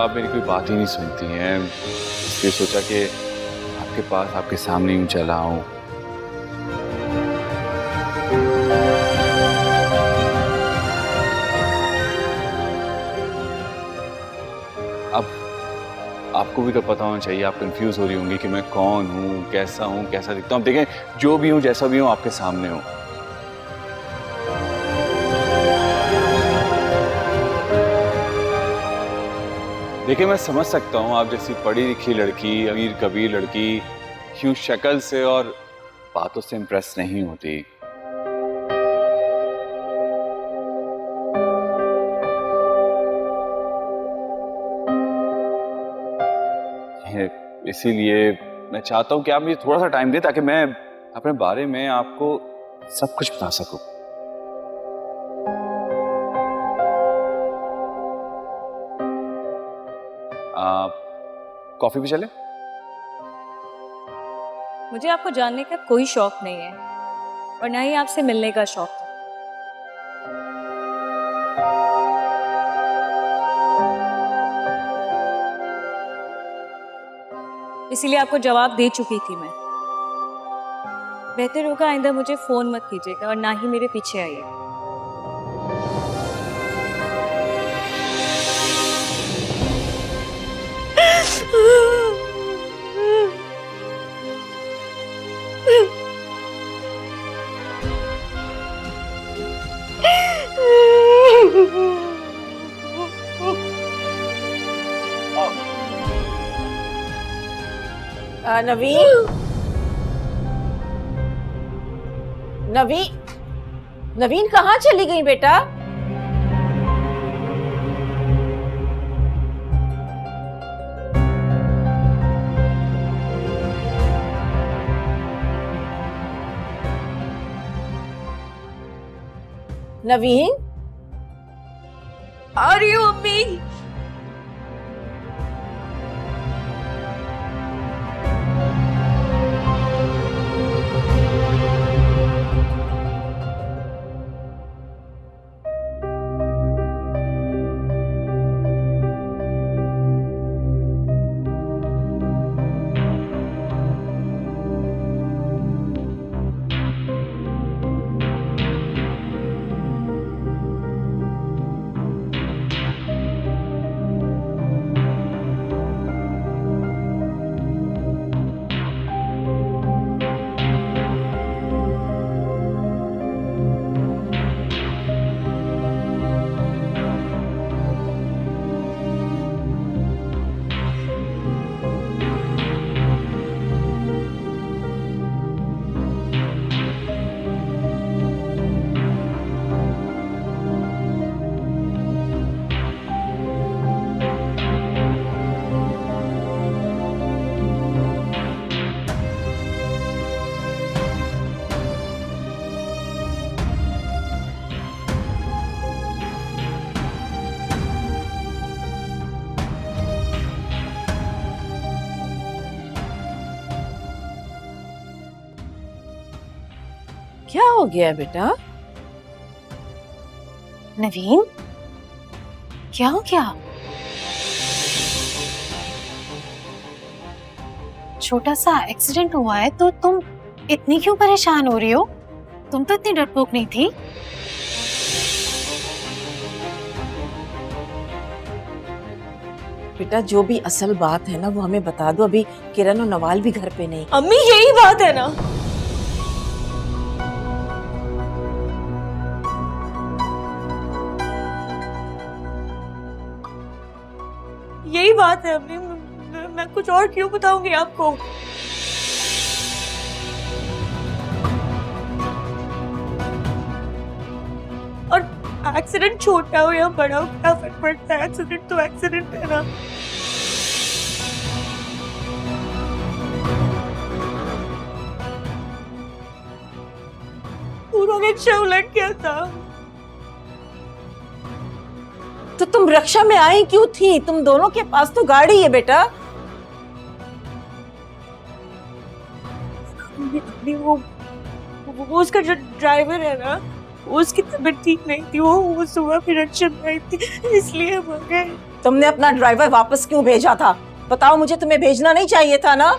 आप मेरी कोई बात ही नहीं सुनती हैं, इसलिए सोचा कि आपके पास आपके सामने यूं चला आऊं। अब आपको भी तो पता होना चाहिए, आप कंफ्यूज हो रही होंगी कि मैं कौन हूं, कैसा दिखता हूं। अब देखें, जो भी हूं, जैसा भी हूं, आपके सामने हूं। देखिए, मैं समझ सकता हूँ आप जैसी पढ़ी लिखी लड़की, अमीर कबीर लड़की यूं शक्ल से और बातों से इम्प्रेस नहीं होती। इसीलिए मैं चाहता हूँ कि आप मुझे थोड़ा सा टाइम दें ताकि मैं अपने बारे में आपको सब कुछ बता सकूं। कॉफी पे चले? मुझे आपको जानने का कोई शौक नहीं है और ना ही आपसे मिलने का शौक है। इसीलिए आपको जवाब दे चुकी थी मैं। बेहतर होगा आइंदा मुझे फोन मत कीजिएगा और ना ही मेरे पीछे आइए। नवीन, नवीन, नवीन कहाँ चली गई बेटा? नवीन, आ रही हूँ अम्मी। क्या हो गया बेटा? नवीन, क्या हो गया? छोटा सा एक्सीडेंट हुआ है तो तुम इतनी क्यों परेशान हो रही हो? तुम तो इतनी डरपोक नहीं थी। बेटा जो भी असल बात है ना वो हमें बता दो। अभी किरण और नवाल भी घर पे नहीं। अम्मी यही बात है ना? यही बात है अम्मी। मैं कुछ और क्यों बताऊंगी आपको? और एक्सीडेंट छोटा हो या बड़ा हो क्या फर्क पड़ता है? एक्सीडेंट तो एक्सीडेंट है ना। पूरा रिक्शा उलट गया था। तो तुम रक्षा में आई क्यों थी? तुम दोनों के पास तो गाड़ी है बेटा। वो उसका जो ड्राइवर है ना, उसकी तबीयत ठीक नहीं थी, वो सुबह फिर रक्षा में आई थी, इसलिए हम आ गए। तुमने अपना ड्राइवर वापस क्यों भेजा था? बताओ मुझे, तुम्हें भेजना नहीं चाहिए था ना?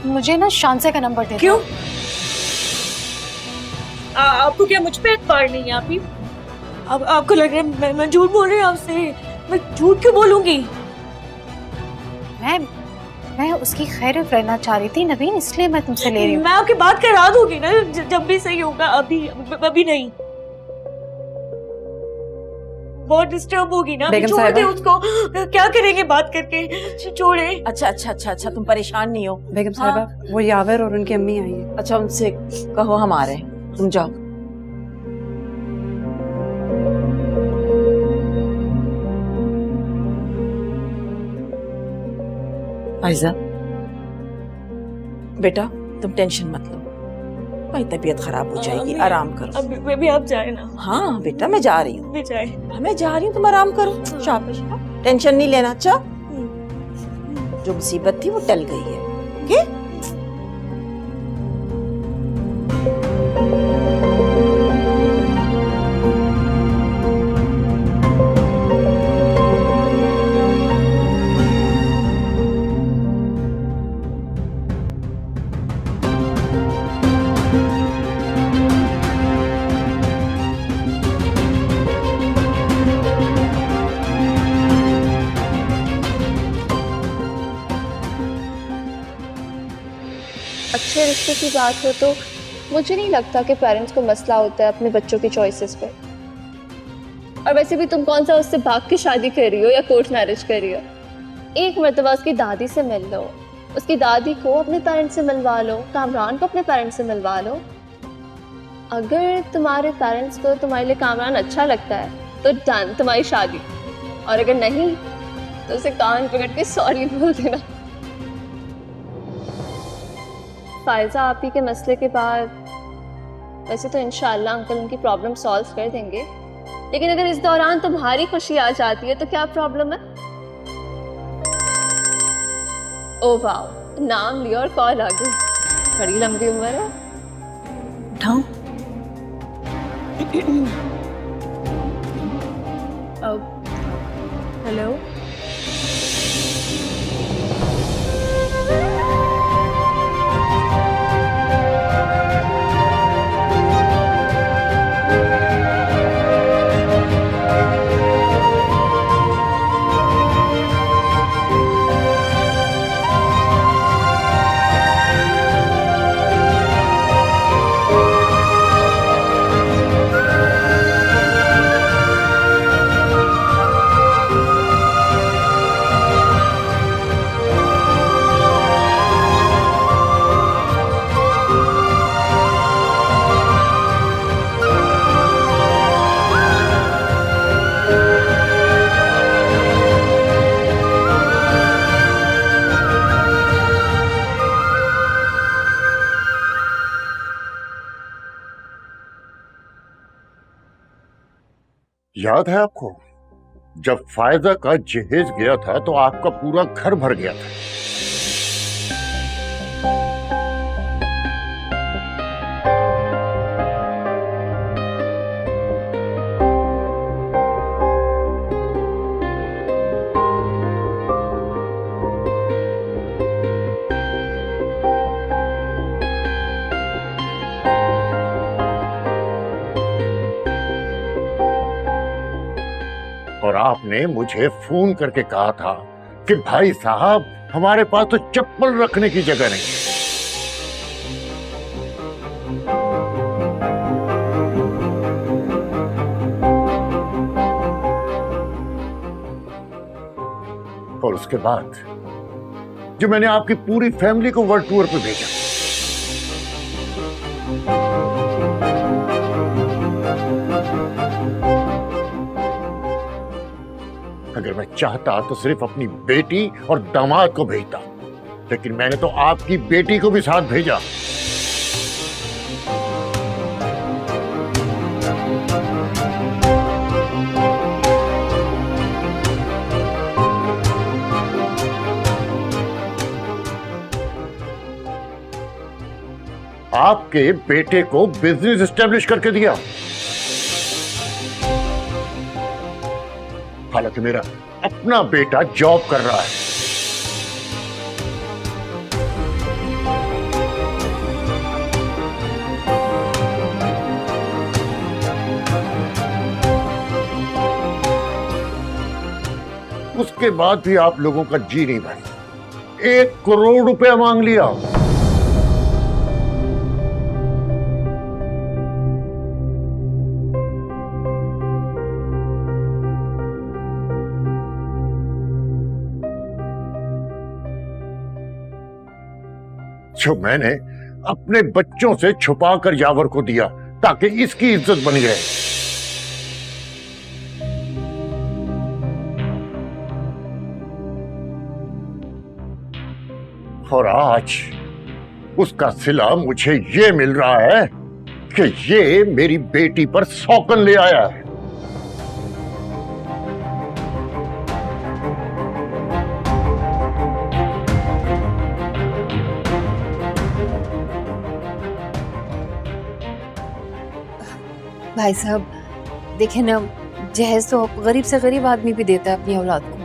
मुझे ना शांसे का नंबर दे दो। क्यों? आपको क्या मुझ पे एतबार नहीं है? आपको लग रहा है मैं झूठ बोल रही हूँ आपसे? मैं झूठ क्यों बोलूंगी? मैं उसकी खैरियत रहना चाह रही थी नवीन, इसलिए मैं तुमसे ले रही हूँ। मैं आपकी बात करा दूंगी ना जब भी सही होगा, अभी नहीं। बहुत डिस्टर्ब होगी ना, बेगम छोड़ साहिबा। दे उसको, क्या करेंगे बात करके, छोड़े। अच्छा, तुम परेशान नहीं हो? बेगम साहिबा, वो यावर और उनकी अम्मी आई है। अच्छा, उनसे कहो हम आ रहे हैं, तुम जाओ। आयजा, बेटा तुम टेंशन मत लो, भाई तबीयत खराब हो जाएगी, आराम करो। अभी आप जाए ना। हाँ बेटा, मैं जा रही हूँ, मैं जाए। मैं जा रही हूँ, तुम आराम करो। शाबाश, टेंशन नहीं लेना। अच्छा, जो मुसीबत थी वो टल गई है। ओके? अच्छे रिश्ते की बात हो तो मुझे नहीं लगता कि पेरेंट्स को मसला होता है अपने बच्चों की चॉइसेस पे। और वैसे भी तुम कौन सा उससे भाग के शादी कर रही हो या कोर्ट मैरिज कर रही हो? एक मर्तबा उसकी दादी से मिल लो, उसकी दादी को अपने पेरेंट्स से मिलवा लो, कामरान को अपने पेरेंट्स से मिलवा लो। अगर तुम्हारे पेरेंट्स को तुम्हारे लिए कामरान अच्छा लगता है तो डन, तुम्हारी शादी। और अगर नहीं तो उसे कान पकड़ के सॉरी बोल देना। फायजा आप ही के मसले के बाद वैसे तो इंशाल्लाह अंकल उनकी प्रॉब्लम सॉल्व कर देंगे, लेकिन अगर इस दौरान तुम्हारी खुशी आ जाती है तो क्या प्रॉब्लम है? ओ वाओ, नाम लिया और कॉल आ गई। बड़ी लंबी उम्र है। उठाओ। हेलो। याद है आपको, जब फायदा का जहेज गया था तो आपका पूरा घर भर गया था। और आपने मुझे फोन करके कहा था कि भाई साहब हमारे पास तो चप्पल रखने की जगह नहीं है। और उसके बाद जो मैंने आपकी पूरी फैमिली को वर्ल्ड टूर पे भेजा, अगर मैं चाहता तो सिर्फ अपनी बेटी और दामाद को भेजता, लेकिन मैंने तो आपकी बेटी को भी साथ भेजा। आपके बेटे को बिजनेस एस्टेब्लिश करके दिया। हालांकि मेरा अपना बेटा जॉब कर रहा है। उसके बाद भी आप लोगों का जी नहीं भरी। 1 करोड़ रुपया मांग लिया। जो मैंने अपने बच्चों से छुपाकर यावर को दिया ताकि इसकी इज्जत बनी रहे। और आज उसका सिला मुझे ये मिल रहा है कि ये मेरी बेटी पर सौकन ले आया है। भाई साहब देखें ना, जहेज तो गरीब से गरीब आदमी भी देता है अपनी औलाद को।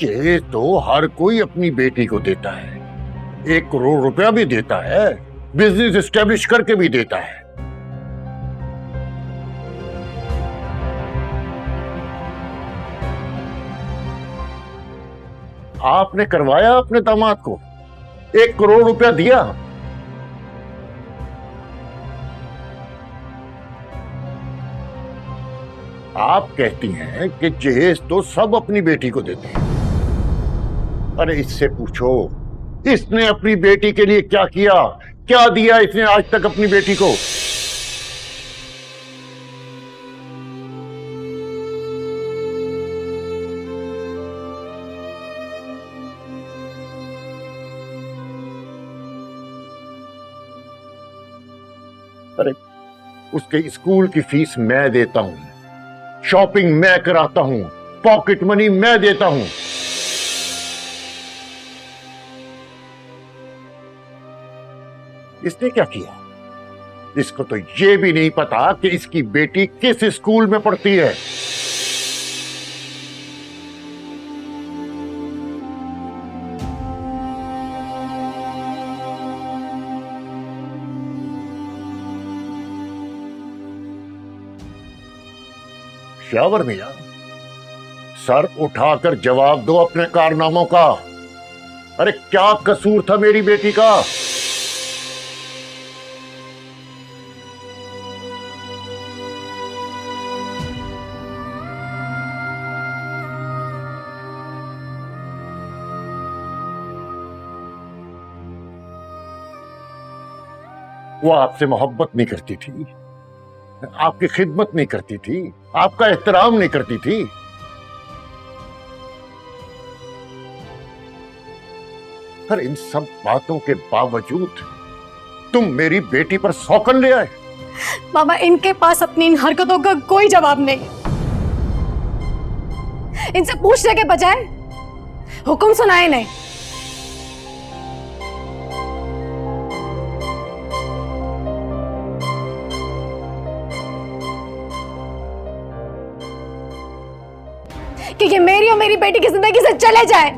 ये तो हर कोई अपनी बेटी को देता है। 1 करोड़ रुपया भी देता है, बिजनेस एस्टेब्लिश करके भी देता है। आपने करवाया अपने दामाद को, 1 करोड़ रुपया दिया। आप कहती हैं कि जहेज तो सब अपनी बेटी को देते हैं। अरे इससे पूछो, इसने अपनी बेटी के लिए क्या किया, क्या दिया इसने आज तक अपनी बेटी को? अरे उसके स्कूल की फीस मैं देता हूं, शॉपिंग मैं कराता हूं, पॉकेट मनी मैं देता हूं। इसने क्या किया? इसको तो ये भी नहीं पता कि इसकी बेटी किस स्कूल में पढ़ती है। शावर मियां, सर उठाकर जवाब दो अपने कारनामों का। अरे क्या कसूर था मेरी बेटी का? वो आपसे मोहब्बत नहीं करती थी, आपकी खिदमत नहीं करती थी, आपका एहतराम नहीं करती थी। पर इन सब बातों के बावजूद तुम मेरी बेटी पर सौकन ले आए। मामा, इनके पास अपनी इन हरकतों का कोई जवाब नहीं। इनसे पूछने के बजाय हुक्म सुनाए नहीं। कि ये मेरी और मेरी बेटी की जिंदगी से चले जाए।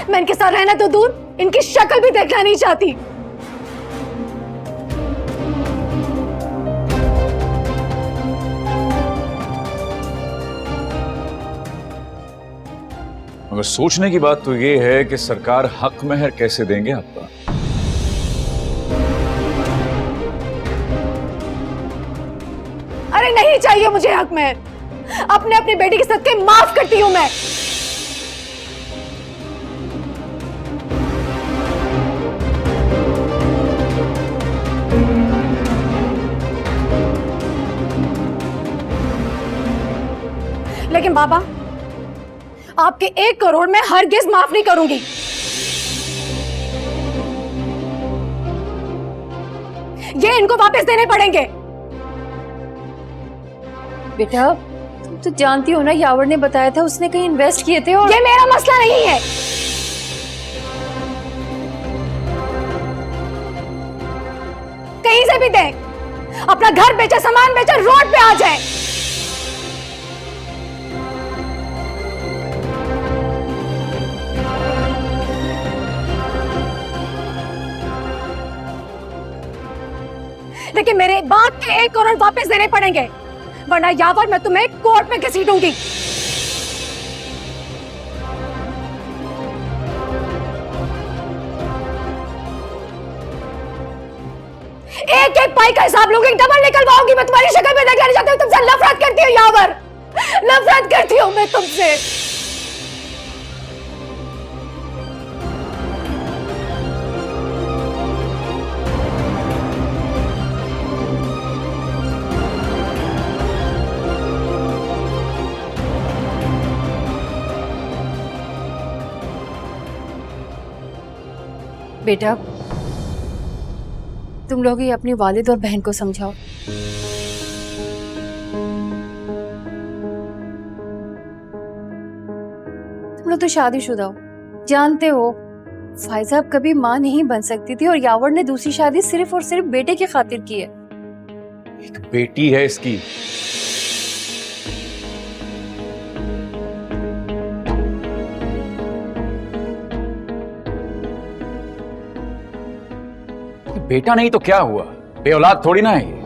मैं इनके साथ रहना तो दूर, इनकी शक्ल भी देखना नहीं चाहती। मगर सोचने की बात तो ये है कि सरकार हक महर कैसे देंगे आपका? अरे नहीं चाहिए मुझे हक महर। अपने अपनी बेटी के सदके माफ करती हूं मैं। लेकिन बाबा, आपके 1 करोड़ में हरगिज माफ नहीं करूंगी। ये इनको वापस देने पड़ेंगे। बेटा तुम तो जानती हो ना, यावर ने बताया था उसने कहीं इन्वेस्ट किए थे और ये मेरा मसला नहीं है। कहीं से भी दे, अपना घर बेचा, सामान बेचा, रोड पे आ जाए। लेकिन मेरे बात के 1 करोड़ वापस देने पड़ेंगे, वरना यावर मैं तुम्हें कोर्ट में घसीटूंगी। एक एक पाई का हिसाब लूंगी, डबल निकलवाऊंगी। मैं तुम्हारी शक्ल में देखना नहीं चाहती हूँ, तुमसे नफरत करती हूँ यावर, नफरत करती हूँ मैं तुमसे। बेटा तुम लोग ही अपनी वालिद और बहन को समझाओ। तुम लोग तो शादीशुदा हो, जानते हो फायजा अब कभी माँ नहीं बन सकती थी, और यावर ने दूसरी शादी सिर्फ और सिर्फ बेटे की खातिर की है। एक बेटी है इसकी, बेटा नहीं तो क्या हुआ, बेऔलाद थोड़ी ना है ये।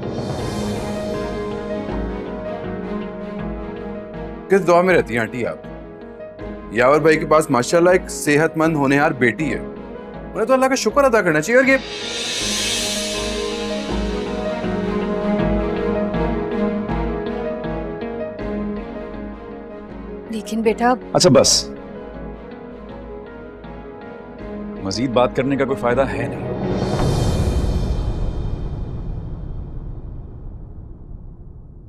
किस दुआ में रहती हैं आंटी आप? यावर भाई के पास माशाल्लाह एक सेहतमंद होनहार बेटी है, उन्हें तो अल्लाह का शुक्र अदा करना चाहिए। और ये लेकिन बेटा अच्छा बस, मजीद बात करने का कोई फायदा है नहीं।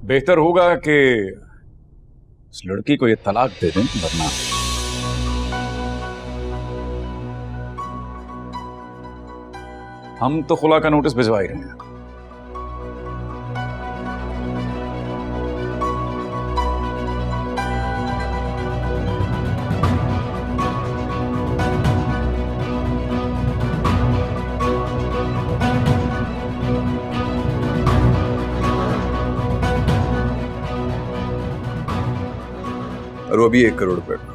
बेहतर होगा कि उस लड़की को ये तलाक दे दें, वरना हम तो खुला का नोटिस भिजवा ही रहे हैं। और वो भी 1 करोड़ रुपए का।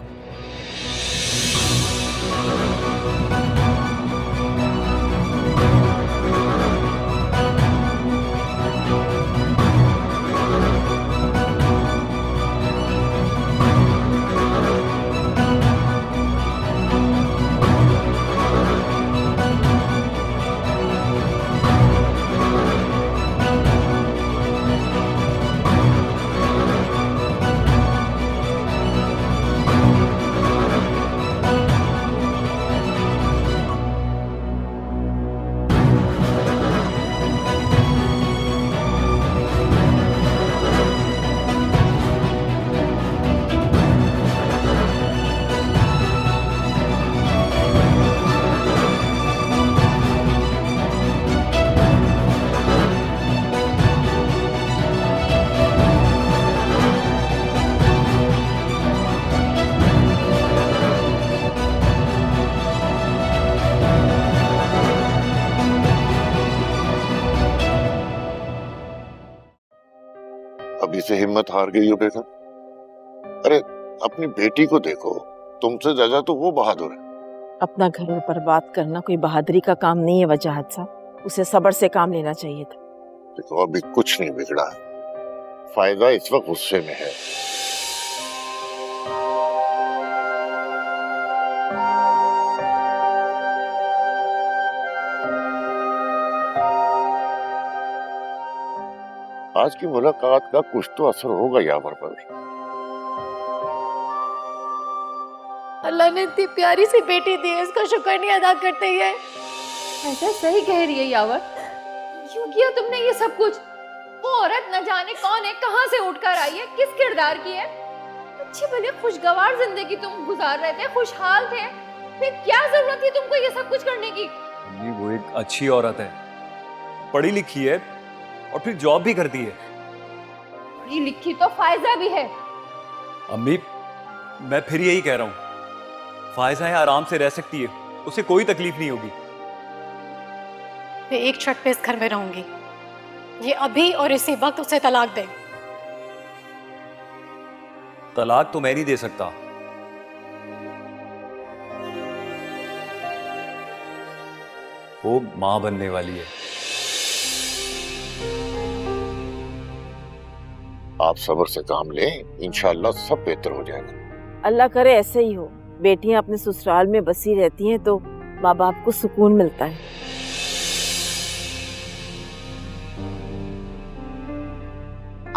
अभी से हिम्मत हार गई हो बेटा? अरे अपनी बेटी को देखो, तुमसे ज्यादा तो वो बहादुर है। अपना घर में बर्बाद करना कोई बहादुरी का काम नहीं है वजाहत साहब, उसे सब्र से काम लेना चाहिए था। देखो अभी कुछ नहीं बिगड़ा है, फायदा इस वक्त गुस्से में है। आज की मुलाकात का कुछ तो असर होगा यावर पर। अल्लाह ने इतनी प्यारी सी बेटी दी है, इसका शुक्र नहीं अदा करते ये। ऐसा सही कह रही है यावर, क्यों किया तुमने ये सब कुछ? वो औरत न जाने कौन है, कहां से उठकर आई है, किस किरदार की है। अच्छी भले खुशगवार जिंदगी तुम गुजार रहे थे, खुशहाल थे, फिर क्या जरूरत थी तुमको ये सब कुछ करने की? वो एक अच्छी औरत है, पढ़ी लिखी है और फिर जॉब भी करती है। पढ़ी लिखी तो फायजा भी है। अम्मी, मैं फिर यही कह रहा हूँ, फायजा है आराम से रह सकती है, उसे कोई तकलीफ नहीं होगी। मैं एक शर्त पे इस घर में रहूंगी, ये अभी और इसी वक्त उसे तलाक दे। तलाक तो मैं नहीं दे सकता। वो मां बनने वाली है। आप सब्र से काम लें, इंशाल्लाह सब बेहतर हो जाएगा। अल्लाह करे ऐसे ही हो। बेटियां अपने ससुराल में बसी रहती हैं तो माँ बाप को सुकून मिलता है।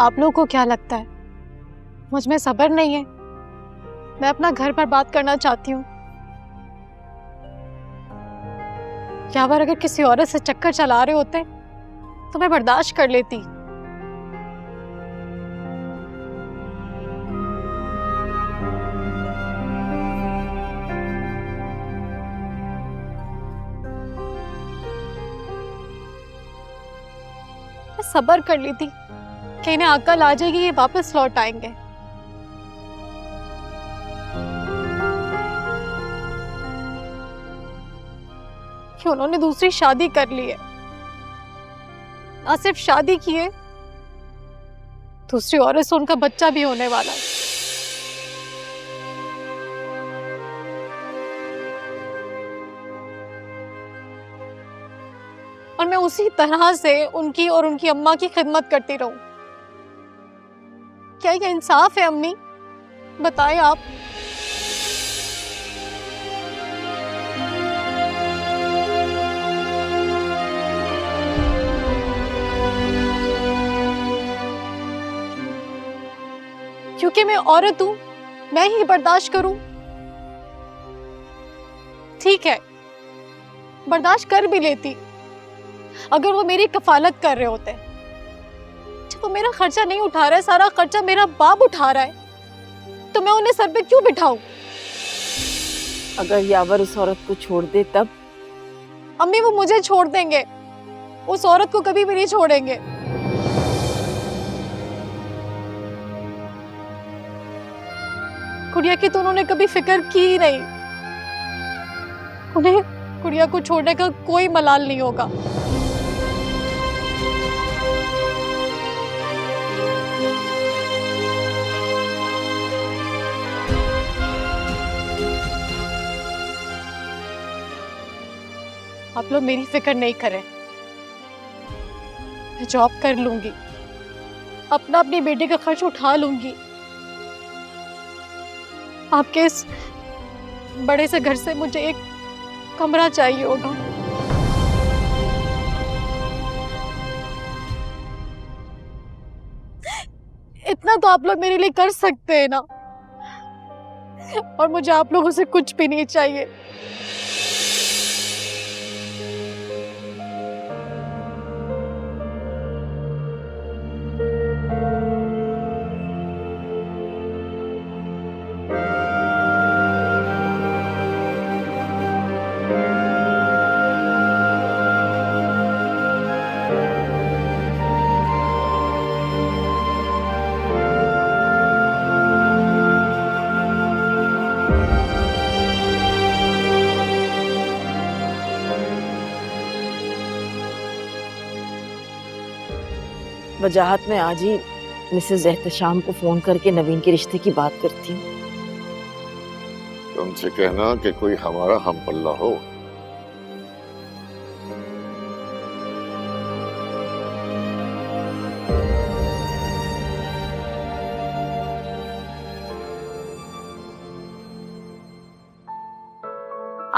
आप लोगों को क्या लगता है मुझ में सब्र नहीं है? मैं अपना घर बर्बाद करना चाहती हूँ। यावर अगर किसी औरत से चक्कर चला रहे होते तो मैं बर्दाश्त कर लेती। मैं सब्र कर लेती कि इन्हें अकल आ जाएगी, ये वापस लौट आएंगे। कि उन्होंने दूसरी शादी कर ली है, ना सिर्फ शादी की है, दूसरी औरत से उनका बच्चा भी होने वाला है। और मैं उसी तरह से उनकी और उनकी अम्मा की खिदमत करती रहूं। क्या ये इंसाफ है अम्मी? बताएं आप। क्योंकि मैं औरत हूं, मैं ही बर्दाश्त करूं। ठीक है, बर्दाश्त कर भी लेती अगर वो मेरी कफालत कर रहे होते। जब वो मेरा खर्चा नहीं उठा रहा है, सारा खर्चा मेरा बाप उठा रहा है, तो मैं उन्हें सर पे क्यों बिठाऊं? अगर यावर उस औरत को छोड़ दे तब? अम्मी वो मुझे छोड़ देंगे, उस औरत को कभी भी नहीं छोड़ेंगे। गुड़िया की तो उन्होंने कभी फिक्र की ही नहीं। उन्हें गुड़िया को छोड़ने का कोई मलाल नहीं होगा। आप लोग मेरी फिक्र नहीं करें, मैं जॉब कर लूंगी, अपनी बेटी का खर्च उठा लूंगी। आपके इस बड़े से घर से मुझे एक कमरा चाहिए होगा। इतना तो आप लोग मेरे लिए कर सकते हैं ना, और मुझे आप लोगों से कुछ भी नहीं चाहिए। वजाहत में आज ही मिसेस एहतशाम को फोन करके नवीन के रिश्ते की बात करती हूँ। उनसे कहना कि कोई हमारा हम पल्ला हो।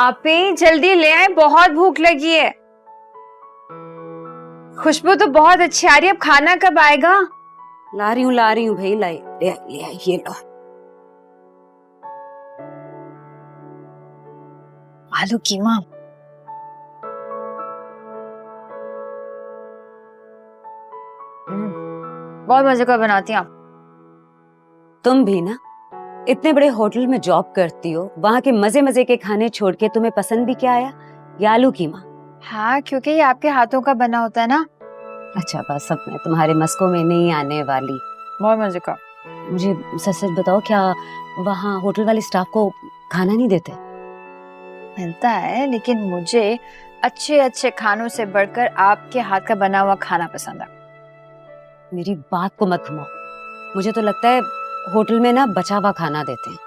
आपे जल्दी ले आए, बहुत भूख लगी है। खुशबू तो बहुत अच्छी आ रही है, अब खाना कब आएगा? ला रही हूँ भाई, ले आई ये लो। आलू कीमा। बहुत मजे का बनाती हैं आप। तुम भी ना इतने बड़े होटल में जॉब करती हो, वहाँ के मजे मजे के खाने छोड़ के तुम्हें पसंद भी क्या आया? ये आलू कीमा। हाँ, क्योंकि ये आपके हाथों का बना होता है ना। अच्छा बस, अब मैं तुम्हारे मस्कों में नहीं आने वाली। बहुत मजे का। मुझे सच सच बताओ, क्या वहाँ होटल वाले स्टाफ को खाना नहीं देते? मिलता है, लेकिन मुझे अच्छे अच्छे खानों से बढ़कर आपके हाथ का बना हुआ खाना पसंद है। मेरी बात को मत घुमाओ, मुझे तो लगता है होटल में ना बचा हुआ खाना देते हैं।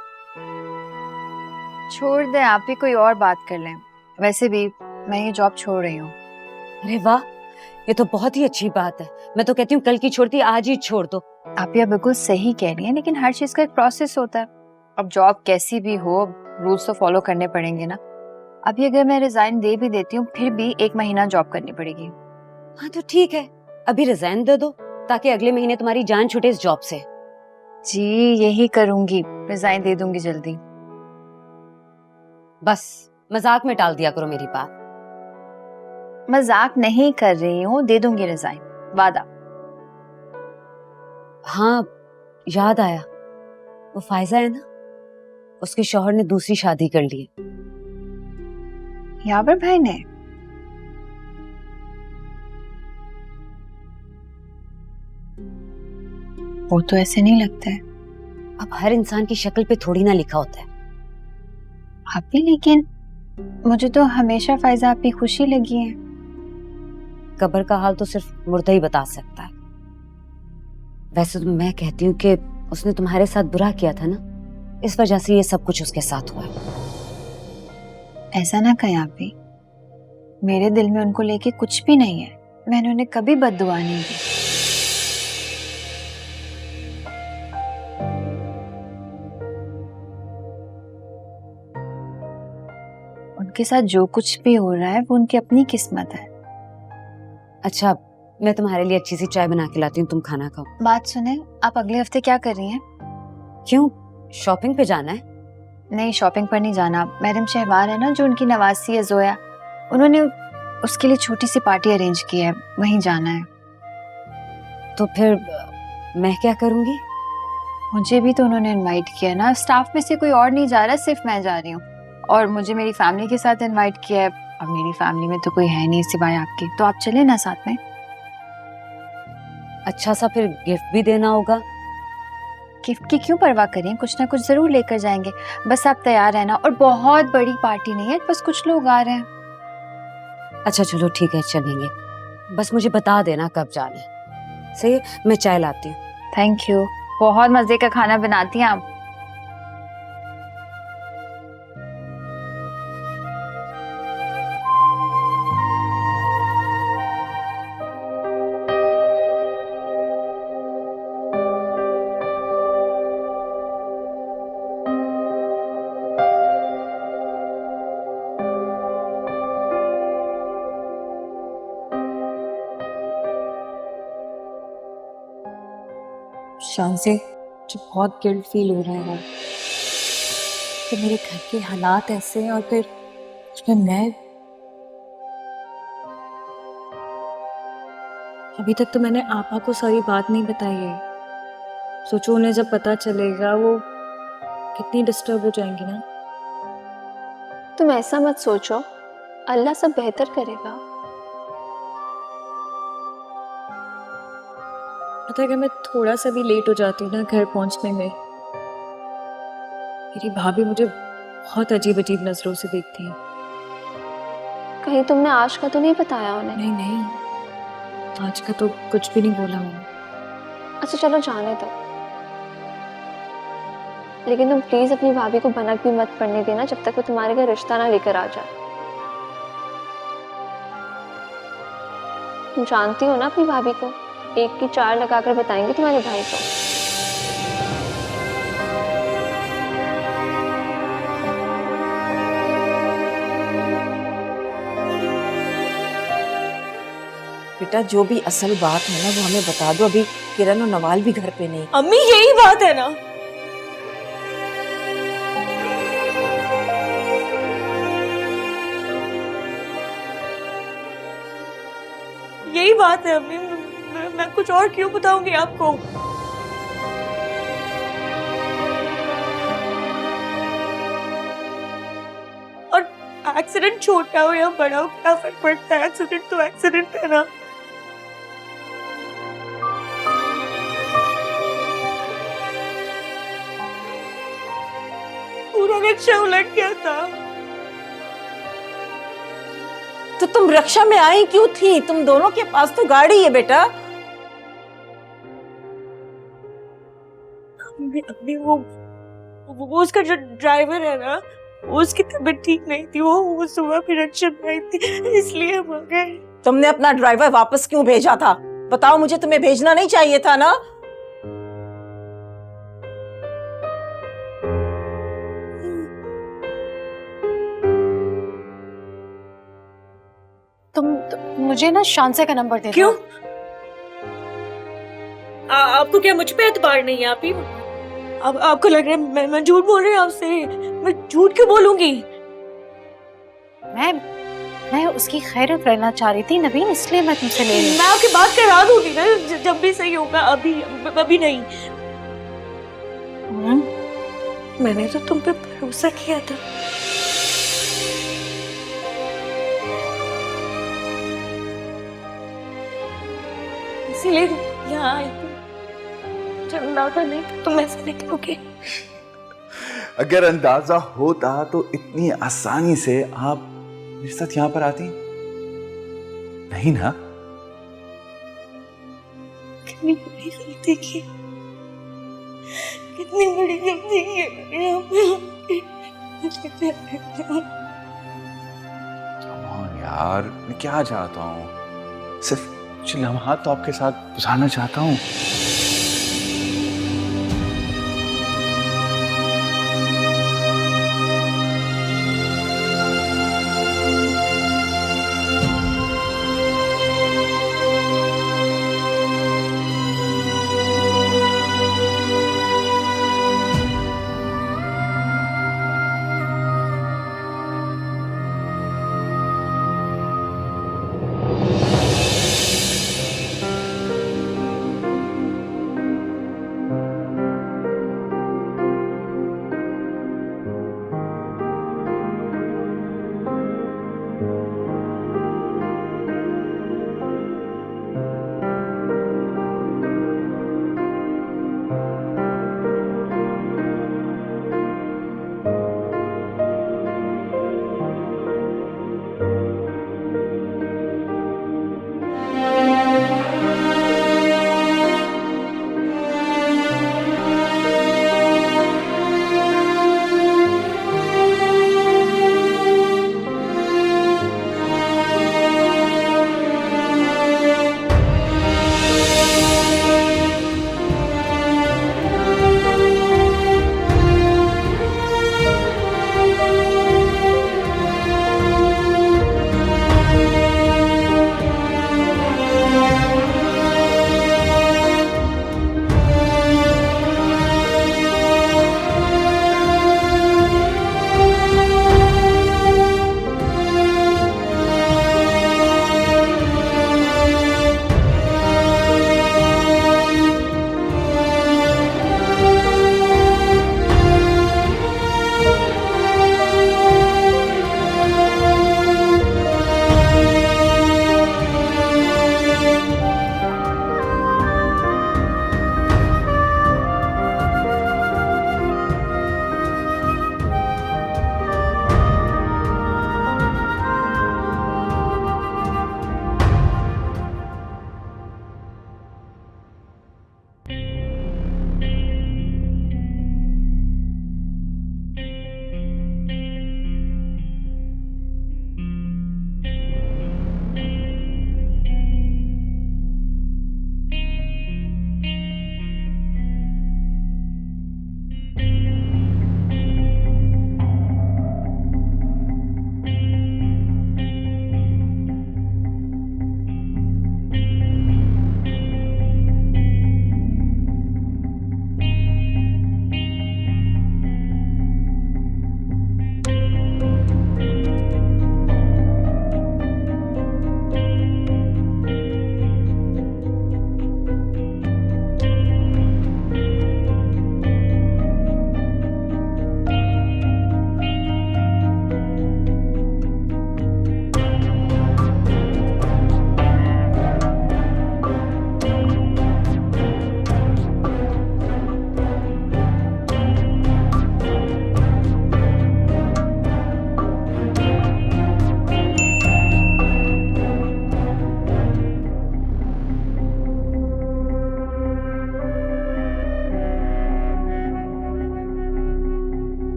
छोड़ दें, आप ही कोई और बात कर लें। वैसे भी मैं ये जॉब छोड़ रही हूँ। अरे वाह, ये तो बहुत ही अच्छी बात है। मैं तो कहती हूँ कल की छोड़ती आज ही छोड़ दो। आप ये बिल्कुल सही कह रही हैं, लेकिन हर चीज का एक प्रोसेस होता है। अब जॉब कैसी भी हो, रूल्स तो फॉलो करने पड़ेंगे ना। अभी अगर मैं रिजाइन दे भी देती हूँ, फिर भी 1 महीना जॉब करनी पड़ेगी। हाँ तो ठीक है, अभी रिजाइन दे दो ताकि अगले महीने तुम्हारी जान छूटे इस जॉब से। जी यही करूंगी, रिजाइन दे दूंगी जल्दी। बस मजाक में टाल दिया करो मेरी बात। मजाक नहीं कर रही हूँ, दे दूंगी रिजाइन, वादा। हाँ याद आया, वो फायजा है ना, उसके शौहर ने दूसरी शादी कर ली है। यावर भाई ने? वो तो ऐसे नहीं लगता है। अब हर इंसान की शक्ल पे थोड़ी ना लिखा होता है। आप भी, लेकिन मुझे तो हमेशा फायजा आप की खुशी लगी है। कब्र का हाल तो सिर्फ मुर्दा ही बता सकता है। वैसे तो मैं कहती हूँ कि उसने तुम्हारे साथ बुरा किया था ना, इस वजह से ये सब कुछ उसके साथ हुआ है। ऐसा ना कहें आप भी, मेरे दिल में उनको लेके कुछ भी नहीं है। मैंने उन्हें कभी बद्दुआ नहीं दी। उनके साथ जो कुछ भी हो रहा है वो उनकी अपनी किस्मत है। अच्छा, मैं तुम्हारे लिए अच्छी सी चाय बना के लाती हूँ, तुम खाना खाओ। बात सुने, आप अगले हफ्ते क्या कर रही हैं? क्यों, शॉपिंग पे जाना है? नहीं, शॉपिंग पर नहीं जाना। मैडम शहबार है ना, जो उनकी नवासी है जोया, उन्होंने उसके लिए छोटी सी पार्टी अरेंज की है, वहीं जाना है। तो फिर मैं क्या करूंगी? मुझे भी तो उन्होंने इनवाइट किया ना। स्टाफ में से कोई और नहीं जा रहा, सिर्फ मैं जा रही हूँ। और मुझे मेरी फैमिली के साथ इनवाइट किया है। अब मेरी फैमिली में तो कोई है नहीं सिवाय आपके, तो आप चले ना साथ में। अच्छा सा फिर गिफ्ट भी देना होगा। गिफ्ट की क्यों परवाह करें, कुछ ना कुछ जरूर लेकर जाएंगे। बस आप तैयार रहना। और बहुत बड़ी पार्टी नहीं है, बस कुछ लोग आ रहे हैं। अच्छा चलो ठीक है, चलेंगे। बस मुझे बता देना कब जाना है। सही, मैं चाय लाती हूँ। Thank you. बहुत मजे का खाना बनाती हैं आप। शान से मुझे बहुत गिल्ट फील हो रहा है कि मेरे घर के हालात ऐसे हैं और फिर उसमें मैं अभी तक तो मैंने आपा को सारी बात नहीं बताई है। सोचो उन्हें जब पता चलेगा वो कितनी डिस्टर्ब हो जाएंगी ना। तुम ऐसा मत सोचो, अल्लाह सब बेहतर करेगा। पता है, अगर मैं थोड़ा सा भी लेट हो जाती हूँ ना घर पहुंचने में, मेरी भाभी मुझे बहुत अजीब अजीब नजरों से देखती है। कहीं तुमने आज का तो नहीं बताया उन्हें? नहीं नहीं, आज का तो कुछ भी नहीं बोला हूँ। अच्छा चलो जाने दो, लेकिन तुम प्लीज अपनी भाभी को भनक भी मत पड़ने देना जब तक वो तुम्हारे घर रिश्ता ना लेकर आ जाए। तुम जानती हो ना अपनी भाभी को, 1 की 4 लगाकर बताएंगे तुम्हारे भाई को। बेटा जो भी असल बात है ना वो हमें बता दो। अभी किरण और नवाल भी घर पे नहीं। अम्मी यही बात है ना? यही बात है अम्मी, मैं कुछ और क्यों बताऊंगी आपको? और एक्सीडेंट छोटा हो या बड़ा हो क्या फर्क पड़ता है? एक्सीडेंट तो एक्सीडेंट है ना। रक्षा उलट गया था। तो तुम रक्षा में आई क्यों थी? तुम दोनों के पास तो गाड़ी है बेटा। अभी वो उसका जो ड्राइवर है ना, उसकी तबीयत ठीक नहीं थी, वो सुबह फिर रक्षा में आई थी, इसलिए हम आ गए। तुमने अपना ड्राइवर वापस क्यों भेजा था? बताओ मुझे, तुम्हें भेजना नहीं चाहिए था ना? तुम मुझे ना शांसे का नंबर दे दो। क्यों? आपको क्या मुझ पे एतबार नहीं है? आप ही अब आपको लग रहा है मैं झूठ बोल रही हूँ आपसे? मैं झूठ क्यों बोलूंगी? मैं उसकी खैरियत करना चाह रही थी नवीन, इसलिए मैं तुमसे ले रही हूँ। मैं आपकी बात करा दूंगी ना जब भी सही होगा, अभी नहीं। मैंने तो तुम पे भरोसा किया था। इसीलिए यहाँ आई थी। चलना था नहीं तो तुम ऐसे नहीं करोगे। अगर अंदाजा होता तो इतनी आसानी से आप मेरे साथ यहाँ पर आती नहीं ना? कितनी बड़ी गलती की, कितनी बड़ी गलती की मैंने यहाँ पे। Come on यार, मैं क्या चाहता हूँ? सिर्फ कुछ लम्हात तो आपके साथ गुजारना चाहता हूँ।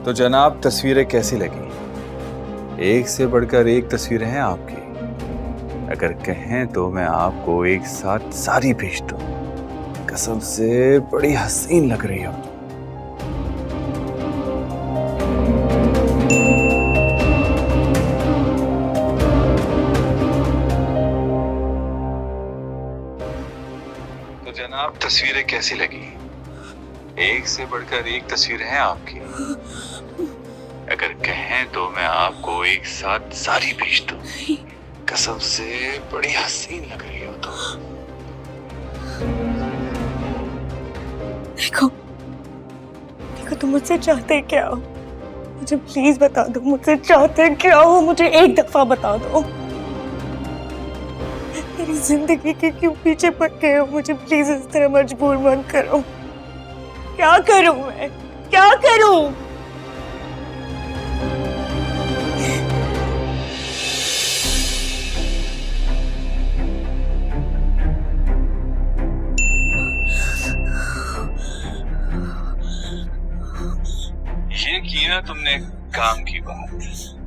तो जनाब, तस्वीरें कैसी लगी? एक से बढ़कर एक तस्वीरें हैं आपकी। अगर कहें तो मैं आपको एक साथ सारी भेज दूं। कसम से बड़ी हसीन लग रही हो। तो जनाब, तस्वीरें कैसी लगी? एक से बढ़कर एक तस्वीरें हैं आपकी। अगर कहें तो मैं आपको एक साथ सारी भेज दूं। कसम से बड़ी हसीन लग रही हो तुम। देखो देखो, तुम मुझसे चाहते क्या हो? मुझे प्लीज बता दो, मुझसे चाहते क्या हो? मुझे एक दफा बता दो। मेरी जिंदगी के क्यों पीछे पड़ गए हो? मुझे प्लीज इस तरह मजबूर मत करो। क्या करूं मैं? क्या करूं? ये किया तुमने काम की बात।